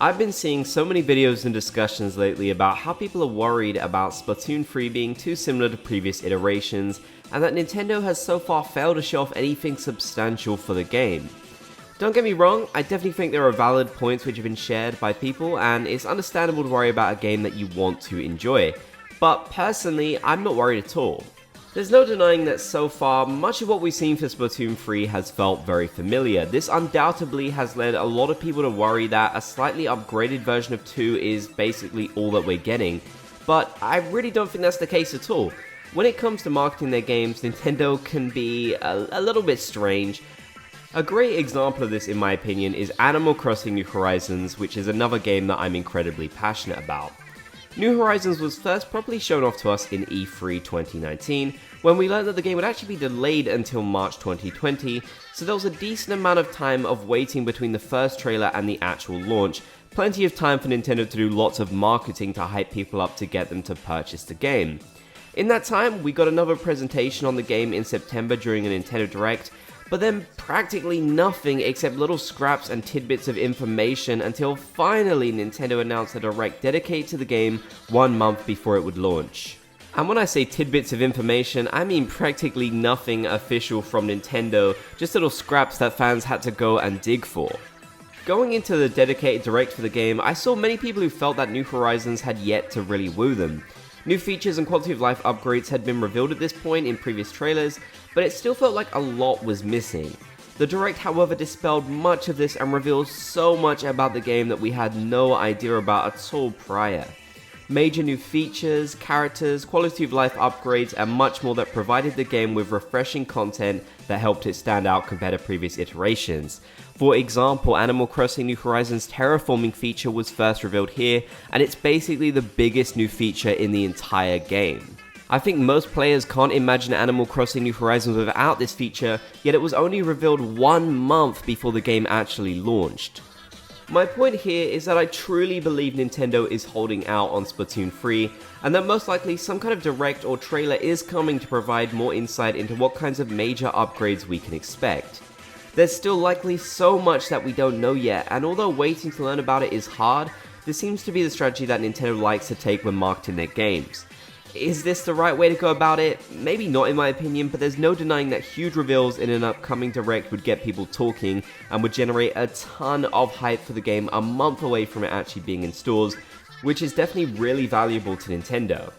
I've been seeing so many videos and discussions lately about how people are worried about Splatoon 3 being too similar to previous iterations, and that Nintendo has so far failed to show off anything substantial for the game. Don't get me wrong, I definitely think there are valid points which have been shared by people, and it's understandable to worry about a game that you want to enjoy. But personally, I'm not worried at all. There's no denying that so far, much of what we've seen for Splatoon 3 has felt very familiar. This undoubtedly has led a lot of people to worry that a slightly upgraded version of 2 is basically all that we're getting. But I really don't think that's the case at all. When it comes to marketing their games, Nintendo can be a little bit strange. A great example of this, in my opinion, is Animal Crossing New Horizons, which is another game that I'm incredibly passionate about. New Horizons was first properly shown off to us in E3 2019, when we learned that the game would actually be delayed until March 2020, so there was a decent amount of time of waiting between the first trailer and the actual launch, plenty of time for Nintendo to do lots of marketing to hype people up to get them to purchase the game. In that time, we got another presentation on the game in September during a Nintendo Direct, but then practically nothing except little scraps and tidbits of information until finally Nintendo announced a Direct dedicated to the game 1 month before it would launch. And when I say tidbits of information, I mean practically nothing official from Nintendo, just little scraps that fans had to go and dig for. Going into the dedicated Direct for the game, I saw many people who felt that New Horizons had yet to really woo them. New features and quality of life upgrades had been revealed at this point in previous trailers, but it still felt like a lot was missing. The Direct, however, dispelled much of this and revealed so much about the game that we had no idea about at all prior. Major new features, characters, quality of life upgrades, and much more that provided the game with refreshing content that helped it stand out compared to previous iterations. For example, Animal Crossing New Horizons terraforming feature was first revealed here, and it's basically the biggest new feature in the entire game. I think most players can't imagine Animal Crossing New Horizons without this feature, yet it was only revealed 1 month before the game actually launched. My point here is that I truly believe Nintendo is holding out on Splatoon 3, and that most likely some kind of direct or trailer is coming to provide more insight into what kinds of major upgrades we can expect. There's still likely so much that we don't know yet, and although waiting to learn about it is hard, this seems to be the strategy that Nintendo likes to take when marketing their games. Is this the right way to go about it? Maybe not in my opinion, but there's no denying that huge reveals in an upcoming Direct would get people talking and would generate a ton of hype for the game a month away from it actually being in stores, which is definitely really valuable to Nintendo.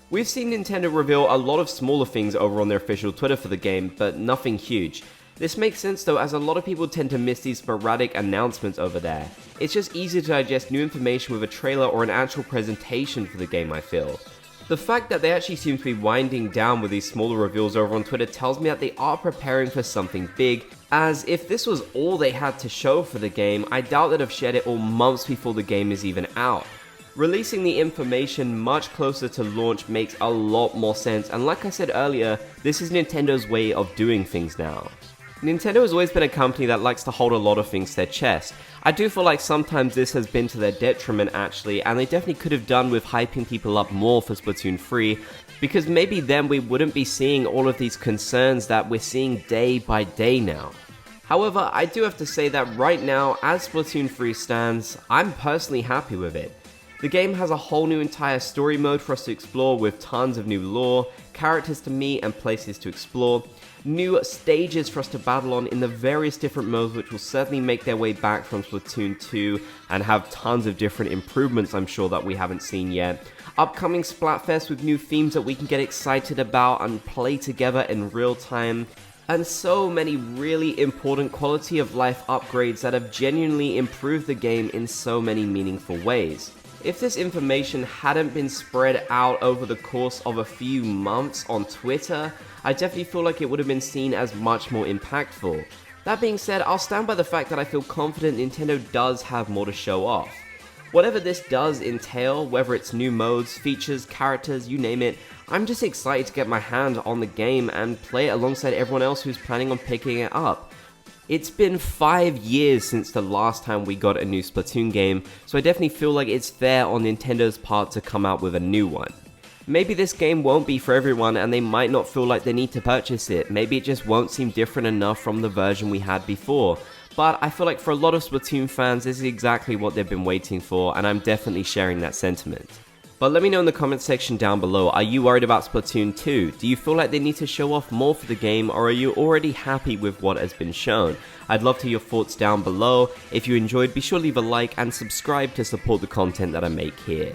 We've seen Nintendo reveal a lot of smaller things over on their official Twitter for the game, but nothing huge. This makes sense though, as a lot of people tend to miss these sporadic announcements over there. It's just easier to digest new information with a trailer or an actual presentation for the game, I feel. The fact that they actually seem to be winding down with these smaller reveals over on Twitter tells me that they are preparing for something big, as if this was all they had to show for the game, I doubt they'd have shared it all months before the game is even out. Releasing the information much closer to launch makes a lot more sense, and like I said earlier, this is Nintendo's way of doing things now. Nintendo has always been a company that likes to hold a lot of things to their chest. I do feel like sometimes this has been to their detriment actually, and they definitely could have done with hyping people up more for Splatoon 3, because maybe then we wouldn't be seeing all of these concerns that we're seeing day by day now. However, I do have to say that right now, as Splatoon 3 stands, I'm personally happy with it. The game has a whole new entire story mode for us to explore with tons of new lore, characters to meet and places to explore, new stages for us to battle on in the various different modes which will certainly make their way back from Splatoon 2 and have tons of different improvements I'm sure that we haven't seen yet. Upcoming Splatfest with new themes that we can get excited about and play together in real time. And so many really important quality of life upgrades that have genuinely improved the game in so many meaningful ways. If this information hadn't been spread out over the course of a few months on Twitter, I definitely feel like it would have been seen as much more impactful. That being said, I'll stand by the fact that I feel confident Nintendo does have more to show off. Whatever this does entail, whether it's new modes, features, characters, you name it, I'm just excited to get my hand on the game and play it alongside everyone else who's planning on picking it up. It's been 5 years since the last time we got a new Splatoon game, so I definitely feel like it's fair on Nintendo's part to come out with a new one. Maybe this game won't be for everyone and they might not feel like they need to purchase it, maybe it just won't seem different enough from the version we had before, but I feel like for a lot of Splatoon fans, this is exactly what they've been waiting for, and I'm definitely sharing that sentiment. But let me know in the comment section down below, are you worried about Splatoon 2? Do you feel like they need to show off more for the game, or are you already happy with what has been shown? I'd love to hear your thoughts down below. If you enjoyed, be sure to leave a like and subscribe to support the content that I make here.